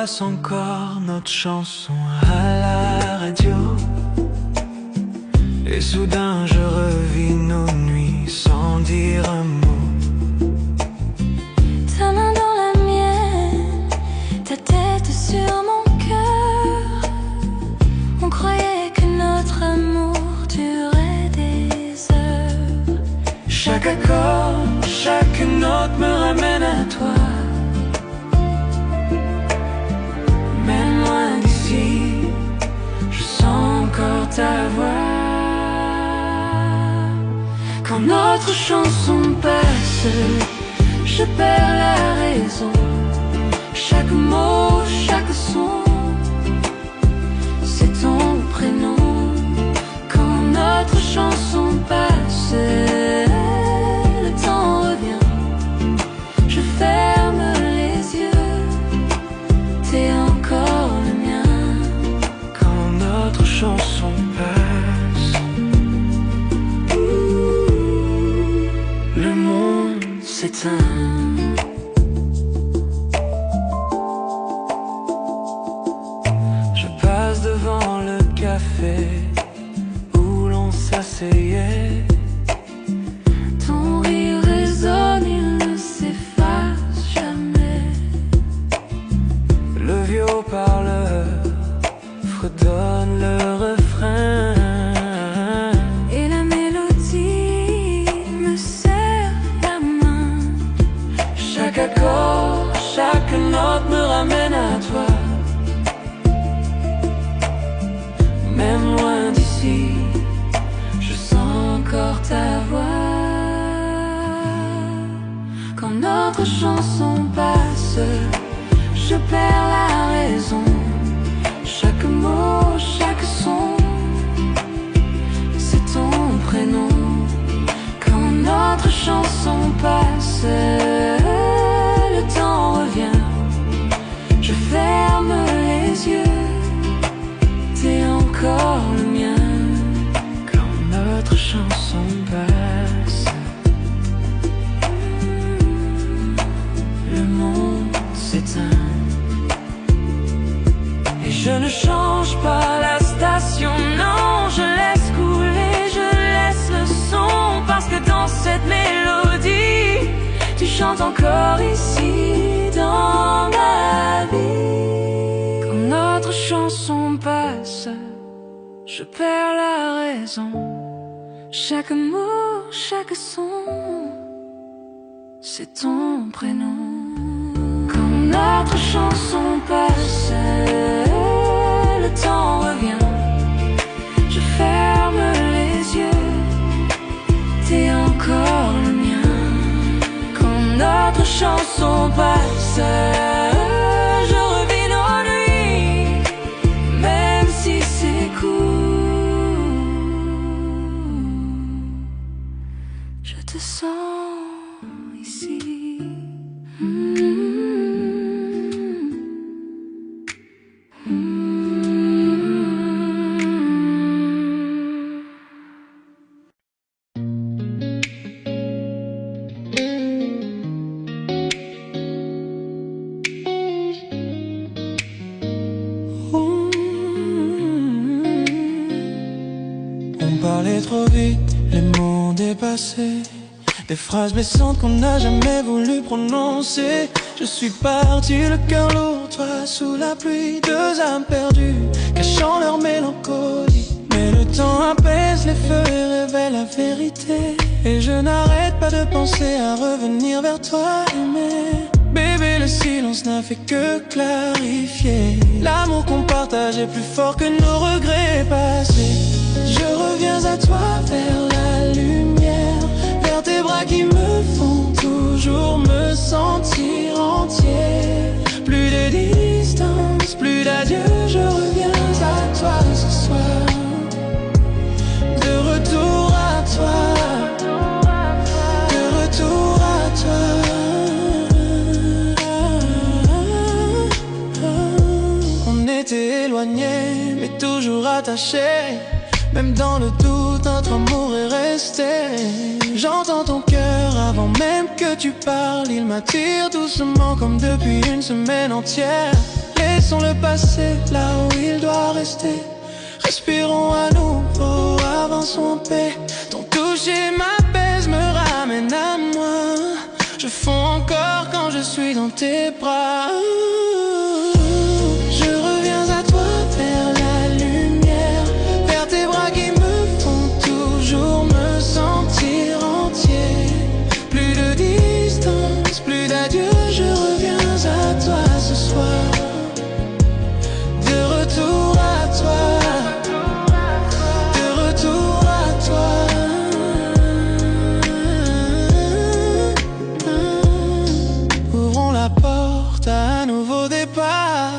passe encore notre chanson à la radio. Et soudain je revis nos nuits sans dire un mot. Ta main dans la mienne, ta tête sur mon cœur. On croyait que notre amour durait des heures. Chaque accord, chaque note me ramène à toi. Même loin d'ici, je sens encore ta voix. Quand notre chanson passe, je perds la raison. Chaque mot, chaque son, c'est ton prénom. Quand notre chanson passe, le temps revient. Je ferme les yeux, t'es encore le mien. Quand notre chanson passe, le monde s'éteint. Je passe devant le café où l'on s'asseyait. Ton rire résonne, il ne s'efface jamais. Le vieux parleur fredonne le refrain. Et la mélodie me serre la main. Chaque accord, chaque note me ramène à toi. Même loin d'ici, je sens encore ta voix. Quand notre chanson passe, je perds la raison. Chaque mot, chaque son, c'est ton prénom. Quand notre chanson passe, le temps revient. Je ferme les yeux, t'es encore le mien. Quand notre chanson passe, Le monde s'éteint. Et je ne change pas la station, non, je laisse couler, je laisse le son. Parce que dans cette mélodie, tu chantes encore ici dans ma vie. quand notre chanson passe, je perds la raison. Chaque mot, chaque son, C'est ton prénom. quand notre chanson passe, le temps revient. Je ferme les yeux, t'es encore le mien. Quand notre chanson passe, Je revis nos nuits, même si c'est court. Je te sens ici. on parlait trop vite, les mots dépassés. Des phrases blessantes qu'on n'a jamais voulu prononcer. Je suis parti, le cœur lourd, toi sous la pluie. Deux âmes perdues, cachant leur mélancolie. Mais le temps apaise les feux et révèle la vérité. Et je n'arrête pas de penser à revenir vers toi, mais bébé, le silence n'a fait que clarifier. L'amour qu'on partage est plus fort que nos regrets passés. Je reviens à toi vers la lumière, vers tes bras qui me font toujours me sentir entier. Plus de distance, plus d'adieu, je reviens à toi ce soir. De retour à toi, de retour à toi. On était éloignés, mais toujours attachés. Même dans le doute, notre amour est resté. J'entends ton cœur avant même que tu parles. Il m'attire doucement comme depuis une semaine entière. Les laissons le passé là où il doit rester. Respirons à nouveau, avançons en paix. Ton toucher m'apaise, me ramène à moi. Je fonds encore quand je suis dans tes bras. Je reviens à toi vers la lumière, vers tes bras qui me font toujours me sentir entier. Plus de distance, plus d'adieu, je reviens à toi ce soir. De retour à toi, de retour à toi. Ouvrons la porte à un nouveau départ,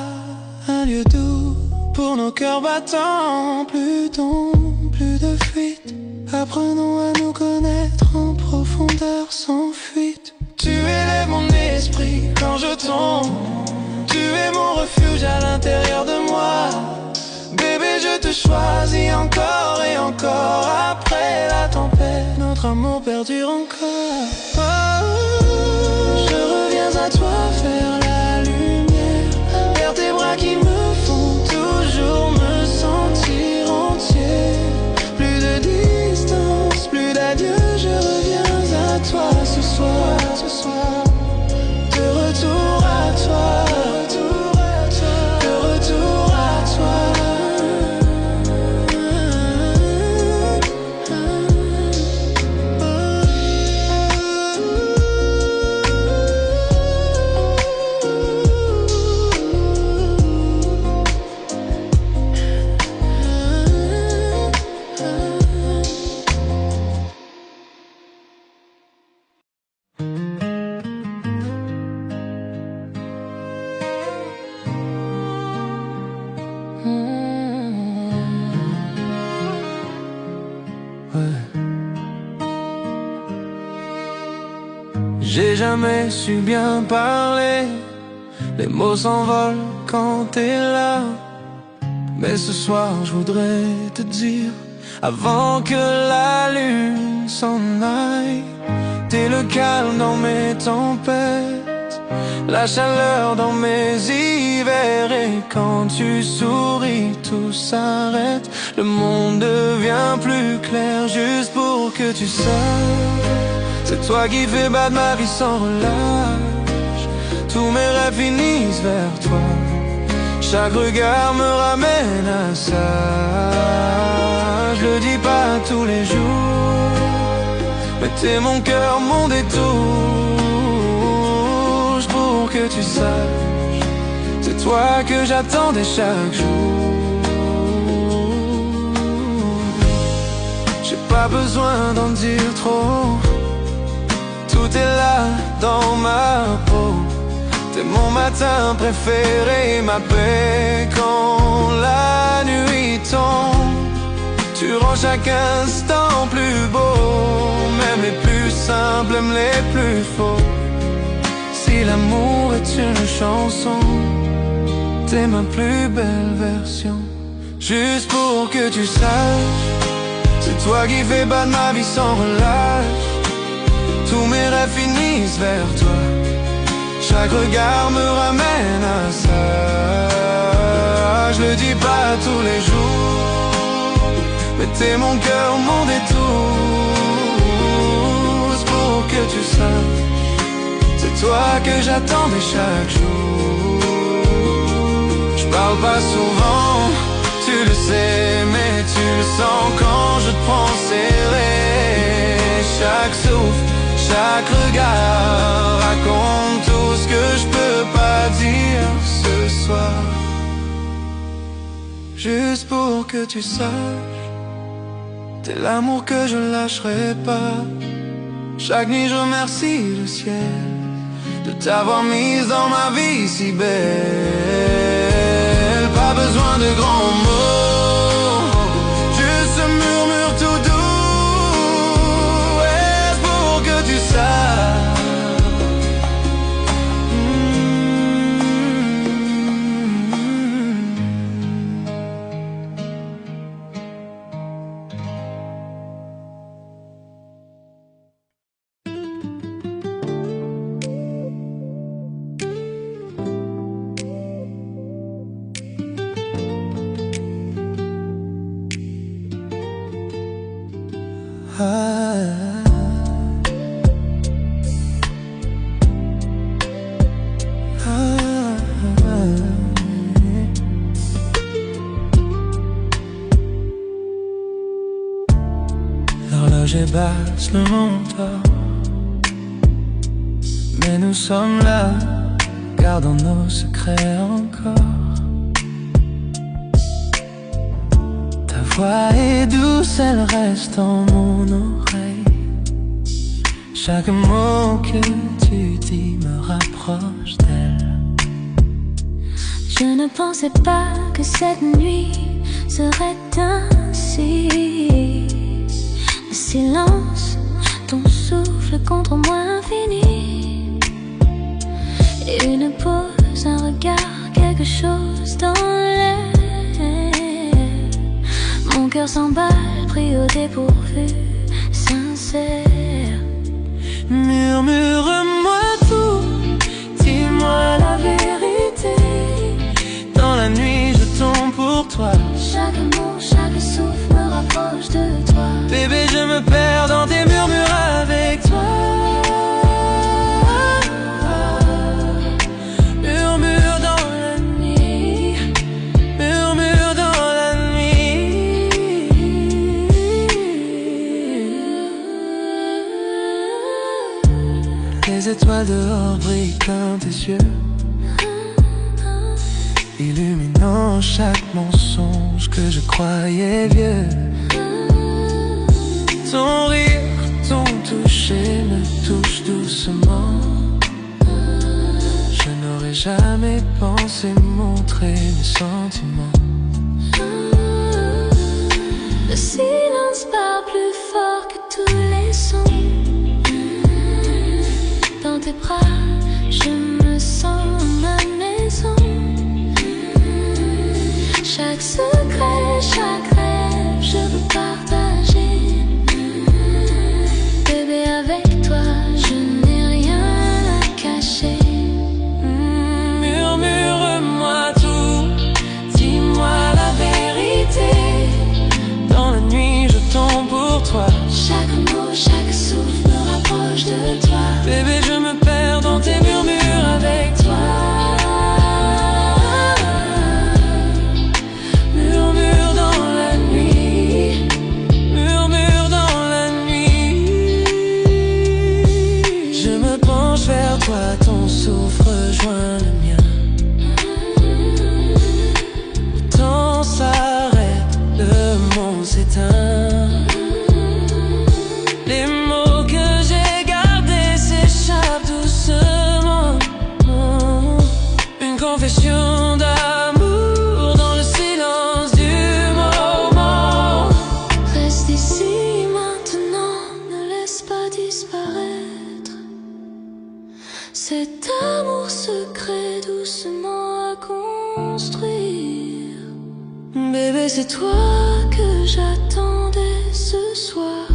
un lieu doux pour nos cœurs battants. Plus d'ombre, plus de fuite. Apprenons à nous connaître en profondeur sans fuite. Tu élèves mon esprit quand je tombe. Tu es mon refuge à l'intérieur de moi. Bébé, je te choisis encore et encore. Après la tempête, notre amour perdure encore. Oh, je reviens à toi vers la lumière, vers tes bras qui me font toujours me sentir entier. Plus de distance, plus d'adieu, je reviens à toi ce soir, ce soir. De retour à toi, de retour à toi. J'ai jamais su bien parler, les mots s'envolent quand t'es là. Mais ce soir je voudrais te dire, avant que la lune s'en aille, t'es le calme dans mes tempêtes, la chaleur dans mes hivers. Et quand tu souris, tout s'arrête, le monde devient plus clair. Juste pour que tu saches, c'est toi qui fais battre ma vie sans relâche. Tous mes rêves finissent vers toi, chaque regard me ramène à ça. Je le dis pas tous les jours, mais t'es mon cœur, mon détour. Pour que tu saches, c'est toi que j'attendais chaque jour. J'ai pas besoin d'en dire trop, tout est là dans ma peau. T'es mon matin préféré, ma paix quand la nuit tombe. Tu rends chaque instant plus beau, même les plus simples, même les plus faux. Si l'amour est une chanson, t'es ma plus belle version. Juste pour que tu saches, c'est toi qui fais battre ma vie sans relâche. Tous mes rêves finissent vers toi, chaque regard me ramène à ça. Je le dis pas tous les jours, mais t'es mon cœur, mon détour. C'est pour que tu saches, c'est toi que j'attendais chaque jour. Je parle pas souvent, tu le sais, mais tu le sens quand je te prends serré. Chaque souffle, chaque regard raconte tout ce que je peux pas dire ce soir. Juste pour que tu saches, t'es l'amour que je lâcherai pas. Chaque nuit je remercie le ciel de t'avoir mise dans ma vie si belle. Pas besoin de grands mots, juste ce murmure tout doux. Est-ce pour que tu saches? Ah. L'horloge basse le montant, mais nous sommes là, gardons nos secrets encore. Ta voix est douce, elle reste en mon oreille. Chaque mot que tu dis me rapproche d'elle. Je ne pensais pas que cette nuit serait ainsi. Le silence, ton souffle contre moi infini. Et une pause, un regard, quelque chose dans l'air. Mon cœur s'emballe, pris au dépourvu, sincère. Murmure-moi tout, dis-moi la vérité. Dans la nuit je tombe pour toi. Chaque mot, chaque souffle me rapproche de toi. Bébé, je me perds dans tes murmures avec toi. Murmure dans la nuit, murmure dans la nuit. Les étoiles dehors brillent comme tes yeux, illuminant chaque mensonge que je croyais vieux. Ton rire, ton toucher me touche doucement. Je n'aurais jamais pensé montrer mes sentiments. Le silence parle plus fort que tous les sons. Dans tes bras, je me sens ma maison. Chaque secret, chaque rêve, je veux partager. Bébé, avec toi, je n'ai rien à cacher. Murmure-moi tout, dis-moi la vérité. Dans la nuit, je tombe pour toi. Chaque mot, chaque souffle me rapproche de toi. Bébé, je me perds dans tes murmures avec toi. Murmure dans la nuit, murmure dans la nuit. Je me penche vers toi, ton souffle rejoint le mien. Le temps s'arrête, le monde s'éteint. Les mots que j'ai gardés s'échappent doucement. Une confession d'amour dans le silence du moment. Reste ici maintenant, ne laisse pas disparaître cet amour secret doucement à construire. Bébé, c'est toi Que j'attendais ce soir.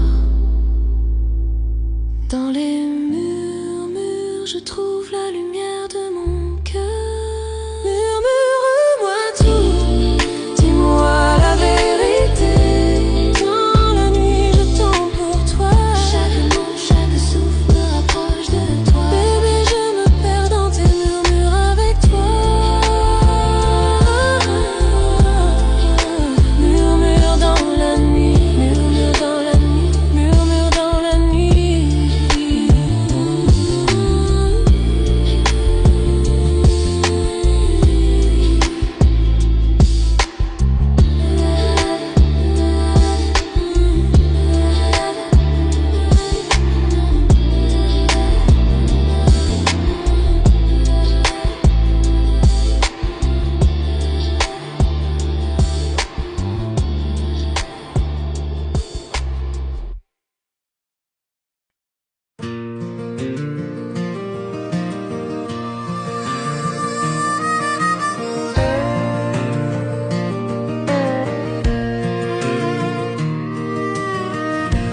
Dans les murmures, je trouve la lumière de mon cœur. Murmure-moi tout, dis-moi la vérité. Dans la nuit, je tombe pour toi. Chaque mot, chaque souffle me rapproche de toi. Bébé, je me perds dans tes murmures avec toi. Murmure dans la nuit, murmure dans la nuit, murmure dans la nuit.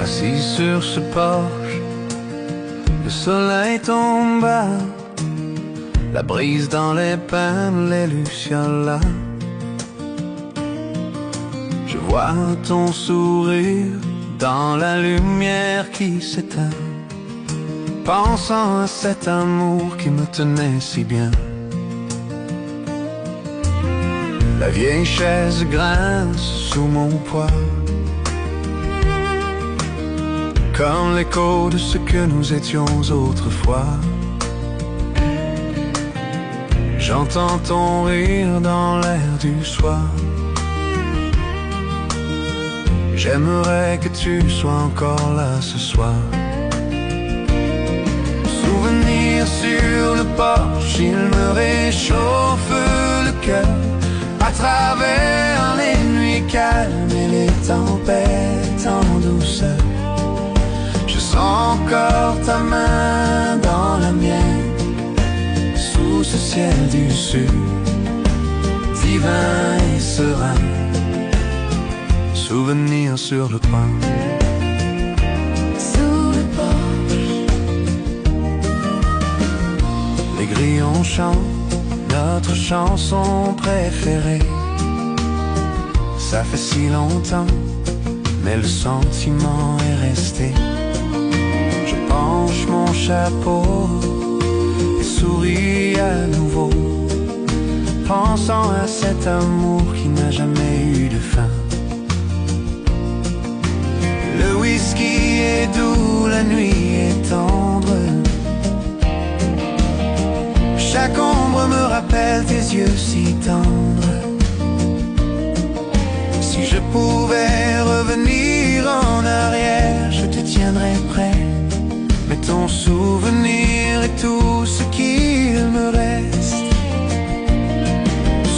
Assis sur ce porche, le soleil tombe bas, la brise dans les pins, les lucioles. Je vois ton sourire dans la lumière qui s'éteint, pensant à cet amour qui me tenait si bien. La vieille chaise grince sous mon poids, comme l'écho de ce que nous étions autrefois. J'entends ton rire dans l'air du soir. J'aimerais que tu sois encore là ce soir. Souvenir sur le porche, il me réchauffe le cœur. À travers les nuits calmes et les tempêtes en douceur, je sens encore ta main dans la mienne, sous ce ciel du sud, divin et serein. Souvenir sur le coin, sous le porche. Les grillons chantent notre chanson préférée. Ça fait si longtemps, mais le sentiment est resté. Je penche mon chapeau et souris à nouveau, pensant à cet amour qui n'a jamais eu de fin. Le whisky est doux, la nuit est tendre. Chaque ombre me rappelle tes yeux si tendres. Si je pouvais revenir en arrière, je te tiendrais prêt. Mais ton souvenir est tout ce qu'il me reste.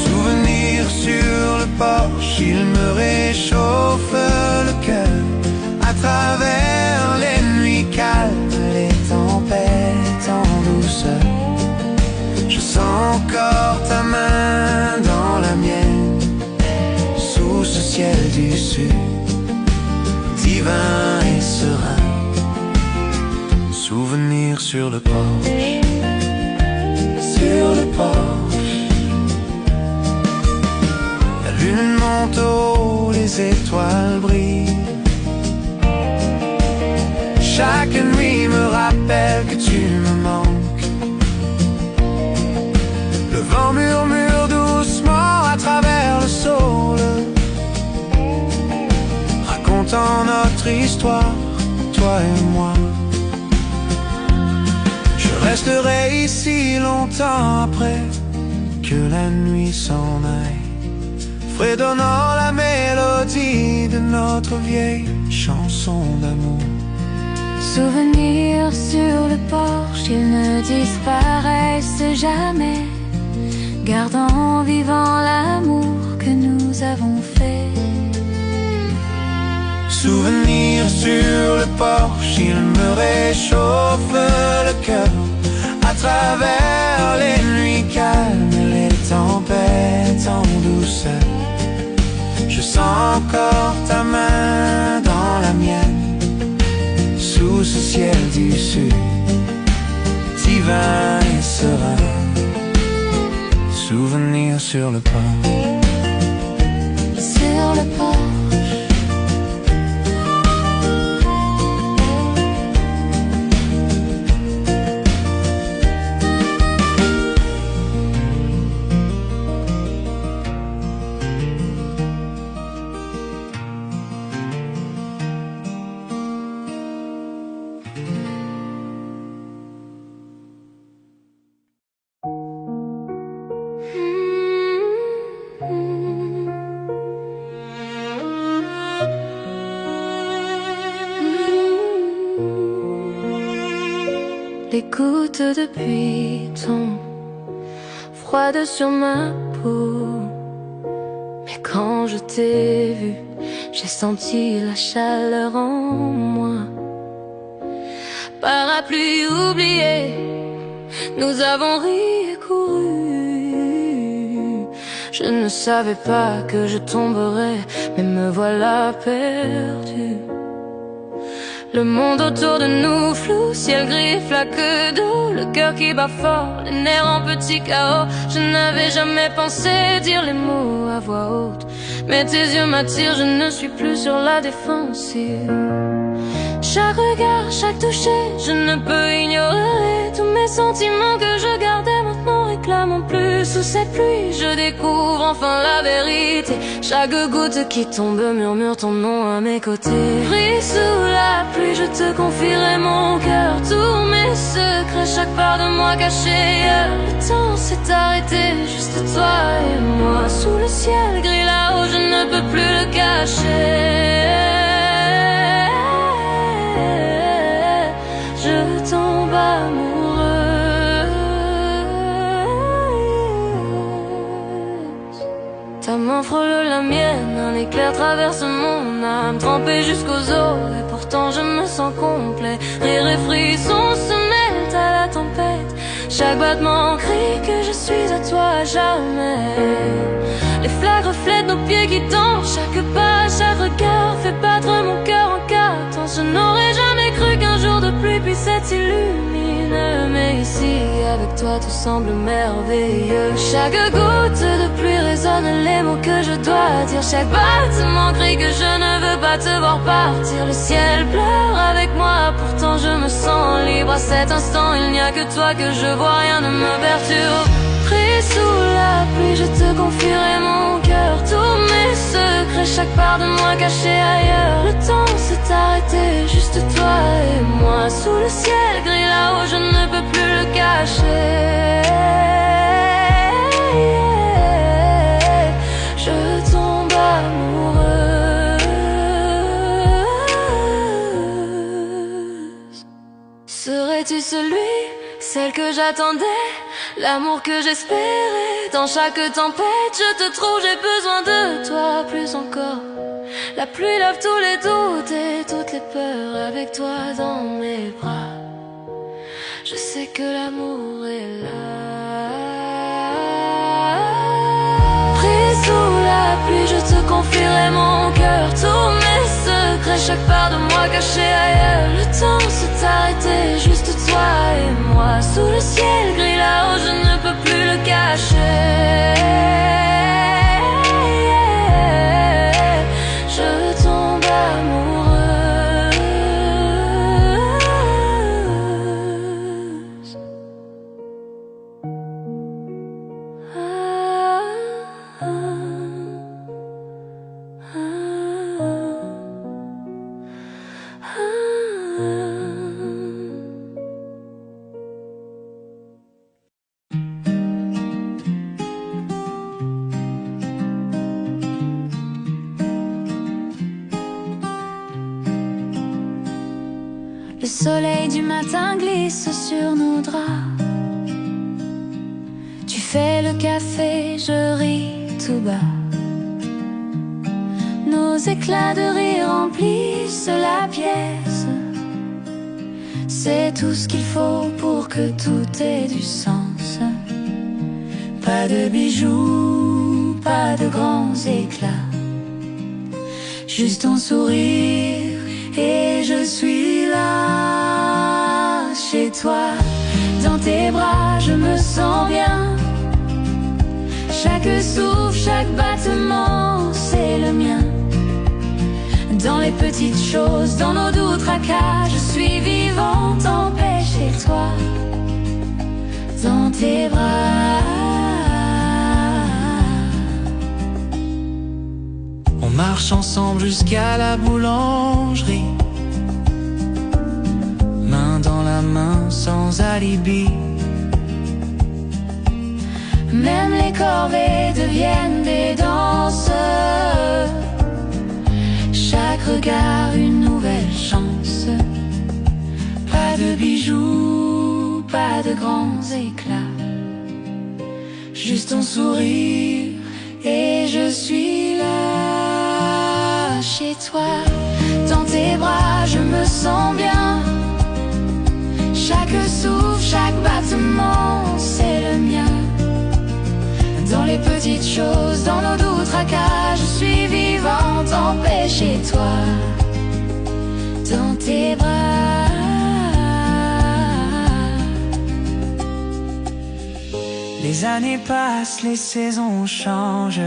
Souvenir sur le porche, il me réchauffe le cœur. À travers les nuits calmes, les tempêtes en douceur, je sens encore ta main dans la mienne, sous ce ciel du sud, divin et serein. Souvenir sur le porche, sur le porche. La lune monte haut, les étoiles brillent. Chaque nuit me rappelle que tu me manques. Le vent murmure doucement à travers le saule, racontant notre histoire, toi et moi. Je resterai ici longtemps après que la nuit s'en aille, fredonnant la mélodie de notre vieille chanson d'amour. Souvenirs sur le porche, ils ne disparaissent jamais, gardant vivant l'amour que nous avons fait. Souvenir sur le porche, il me réchauffe le cœur. À travers les nuits calmes et les tempêtes en douceur, je sens encore ta main dans la mienne, sous ce ciel du sud, divin et serein. Souvenir sur le porche, sur le porche. Les gouttes de pluie tombent froides sur ma peau, mais quand je t'ai vu, j'ai senti la chaleur en moi. Parapluie oublié, nous avons ri et couru. Je ne savais pas que je tomberais, mais me voilà perdu. Le monde autour de nous flou, ciel gris, flaque d'eau, le cœur qui bat fort, les nerfs en petit chaos. Je n'avais jamais pensé dire les mots à voix haute, Mais tes yeux m'attirent, je ne suis plus sur la défensive. Chaque regard, chaque toucher, je ne peux ignorer tous mes sentiments que je gardais maintenant réclament plus. Sous cette pluie, je découvre enfin la vérité. Chaque goutte qui tombe murmure ton nom à mes côtés. Pris sous la pluie, je te confierai mon cœur, tous mes secrets, chaque part de moi cachée. Le temps s'est arrêté, juste toi et moi. Sous le ciel gris là-haut, je ne peux plus le cacher. Je tombe amoureuse. Ta main frôle la mienne, un éclair traverse mon âme, trempée jusqu'aux os, et pourtant je me sens complet. Rire et frisson se mêlent à la tempête. Chaque battement crie que je suis à toi à jamais. Les flaques reflètent nos pieds qui dansent. Chaque pas, chaque regard fait battre mon cœur en quatre temps. Je n'aurais jamais cru qu'un jour de pluie puisse être si lumineux. Mais ici, avec toi, tout semble merveilleux. Chaque goutte de pluie résonne les mots que je dois dire. Chaque battement crie que je ne veux pas te voir partir. Le ciel pleure avec moi, pourtant je me sens libre. À cet instant, il n'y a que toi que je vois, rien ne me perturbe. Pris sous la pluie, je te confierai mon cœur, tous mes secrets, chaque part de moi cachée ailleurs. Le temps s'est arrêté, juste toi et moi. Sous le ciel gris là-haut, je ne peux plus le cacher. Je tombe amoureuse. Serais-tu celle que j'attendais, l'amour que j'espérais? Dans chaque tempête, je te trouve, j'ai besoin de toi plus encore. La pluie lave tous les doutes et toutes les peurs. Avec toi dans mes bras, je sais que l'amour est là. Pris sous la pluie, je te confierai mon cœur, tous mes secrets, chaque part de moi cachée ailleurs. Le temps s'est arrêté, juste toi et moi. Sous le ciel gris là-haut, je ne peux plus le cacher. Je tombe amoureuse. Le soleil du matin glisse sur nos draps. Tu fais le café, je ris tout bas. Nos éclats de rire remplissent la pièce. C'est tout ce qu'il faut pour que tout ait du sens. Pas de bijoux, pas de grands éclats, juste ton sourire et je suis là. Chez toi, dans tes bras, je me sens bien. Chaque souffle, chaque battement, c'est le mien. Dans les petites choses, dans nos doux tracas, je suis vivante en paix chez toi, dans tes bras. On marche ensemble jusqu'à la boulangerie, main dans la main sans alibi. Même les corvées deviennent des danses. Chaque regard une nouvelle chance. Pas de bijoux, pas de grands éclats, juste ton sourire et je suis là. Chez toi, dans tes bras, je me sens bien. Chaque souffle, chaque battement, c'est le mien. Dans les petites choses, dans nos doux tracas, je suis vivante en paix chez toi, dans tes bras. Les années passent, les saisons changent.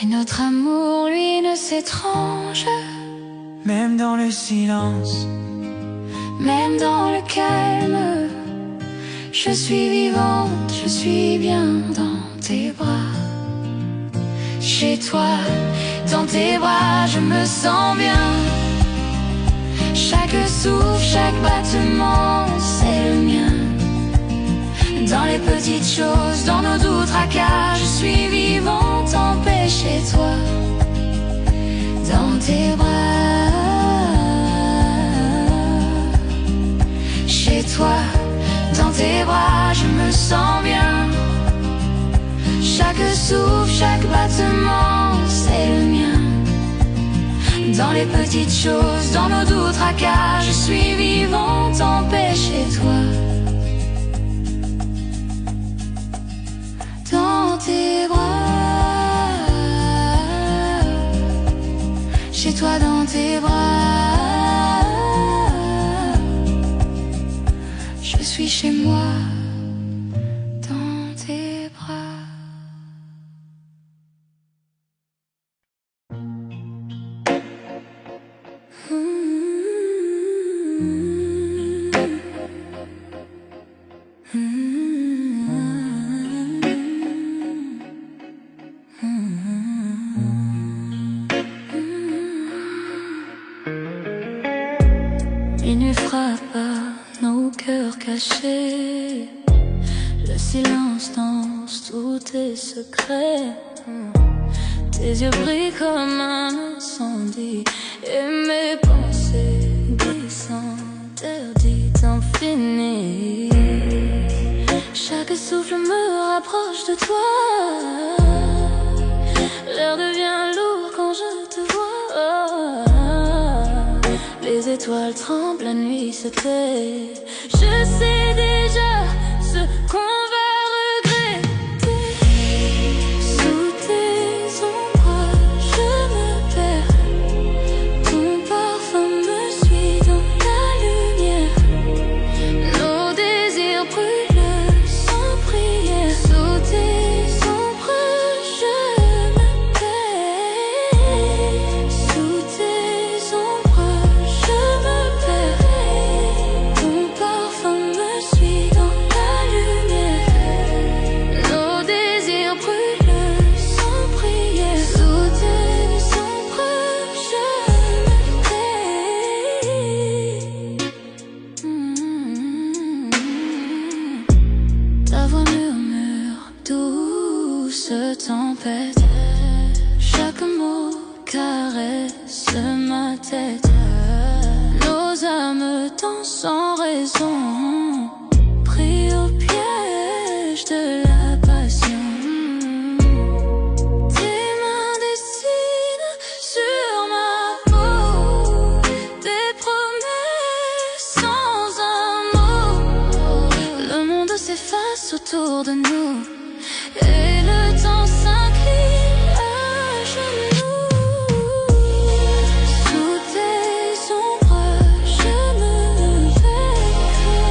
Et notre amour, lui, ne s'étrange. Même dans le silence, même dans le calme, je suis vivante, je suis bien dans tes bras. Chez toi, dans tes bras, je me sens bien. Chaque souffle, chaque battement, c'est le mien. Dans les petites choses, dans nos doux tracas, je suis vivante en paix chez toi. Dans tes bras, chez toi, dans tes bras, je me sens bien. Chaque souffle, chaque battement, c'est le mien. Dans les petites choses, dans nos doux tracas, je suis vivante en paix chez toi. Dans tes bras, chez toi dans tes bras, je suis chez moi. Dans tes bras. Minuit frappe à nos cœurs cachés. Le silence danse tous tes secrets. Tes yeux brillent comme un incendie. Et mes pensées glissent interdites infinies. Chaque souffle me rapproche de toi. L'air devient lourd quand je te vois. Les étoiles tremblent, la nuit se tait. Je sais déjà ce qu'on va regretter. Sous tes ombres, je me perds. Ton parfum me suit dans la lumière. Nos désirs brûlent sans prière. Sous tes ombres, je me perds. Sous tes ombres, je me perds. Ton parfum me suit dans la lumière. Nos désirs brûlent sans prière. Sous tes ombres, je me perds. Ta voix murmure, douce tempête. Chaque mot caresse ma tête. Nos âmes dansent sans raison, pris au piège de la passion. Tes mains dessinent sur ma peau des promesses sans un mot. Le monde s'efface autour de nous et le temps s'incline à genoux. Sous tes ombres, je me perds.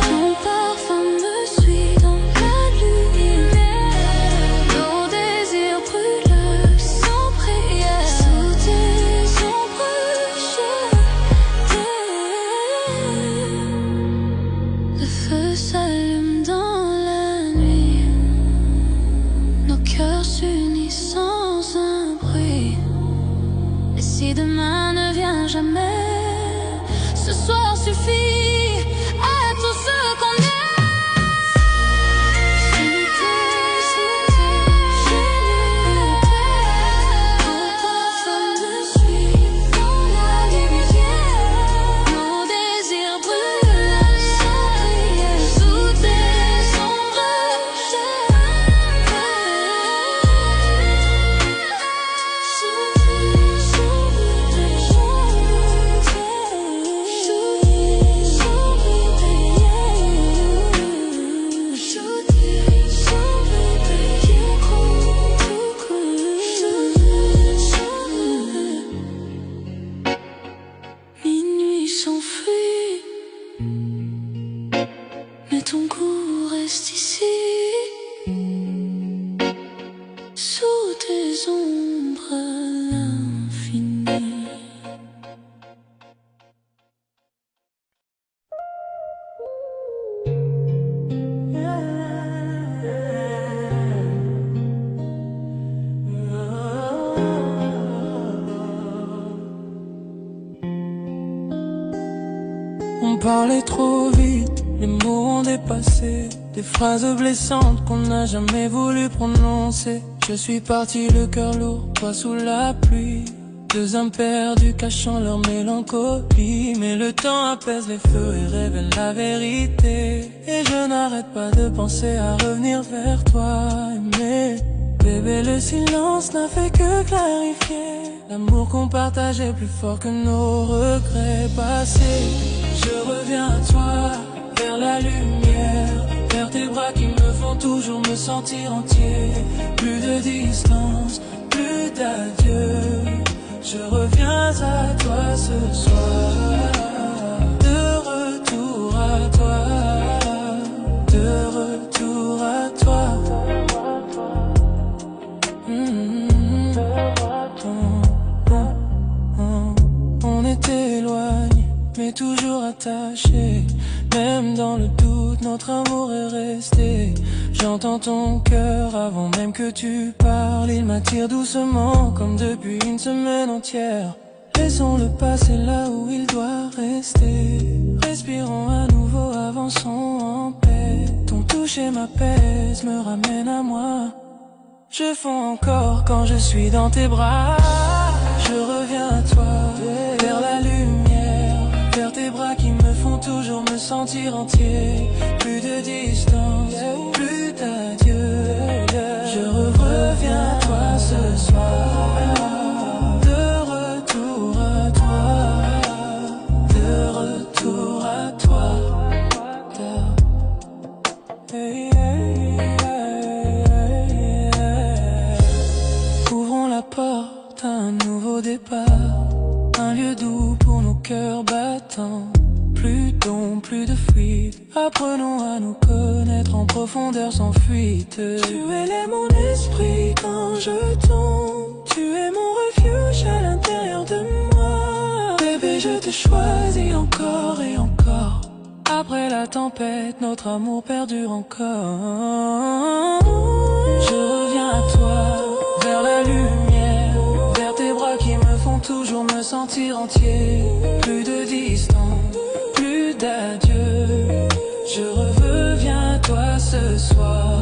Ton parfum me suit dans la lumière. Nos désirs brûlent sans prière. Sous tes ombres, je t'aime. Le feu s'allume dans la nuit. Nos cœurs s'unissent sans un bruit. Et si demain ne vient jamais, ce soir suffit à tout ce qu'on est. Sous tes ombres, je me perds. Ton parfum me suit dans la lumière. Nos désirs brûlent sans prière. Sous tes ombres, je me perds. Sous tes ombres, je me perds. On parlait trop vite, les mots ont dépassé. Des phrases blessantes qu'on n'a jamais voulu prononcer. Je suis parti le cœur lourd, toi sous la pluie. Deux âmes perdues cachant leur mélancolie. Mais le temps apaise les feux et révèle la vérité. Et je n'arrête pas de penser à revenir vers toi. Mais bébé, le silence n'a fait que clarifier. L'amour qu'on partageait plus fort que nos regrets passés. Je reviens à toi, vers la lumière, vers tes bras qui me font toujours me sentir entier. Plus de distance, plus d'adieu. Je reviens à toi ce soir. De retour à toi, de retour à toi. On est éloignés, mais toujours attachés. Même dans le doute, notre amour est resté. J'entends ton cœur avant même que tu parles. Il m'attire doucement, comme depuis une semaine entière. Laissons-le passer là où il doit rester. Respirons à nouveau, avançons en paix. Ton toucher m'apaise, me ramène à moi. Je fonds encore quand je suis dans tes bras. Je reviens à toi, vers la lumière, vers tes bras qui me font toujours me sentir entier. Plus de distance, plus d'adieu. Je reviens à toi ce soir. De retour à toi, de retour à toi. Hey, hey, hey, hey. Ouvrons la porte à un nouveau départ. Un lieu doux pour nos cœurs battants. Plus d'ombre, plus de fuite. Apprenons à nous connaître en profondeur sans fuite. Tu élèves mon esprit quand je tombe. Tu es mon refuge à l'intérieur de moi. Bébé, je te choisis encore et encore. Après la tempête, notre amour perdure encore. Je reviens à toi, vers la lumière, vers tes bras qui me font toujours me sentir entier. Plus de distance, plus d'adieu. Je reviens à toi ce soir.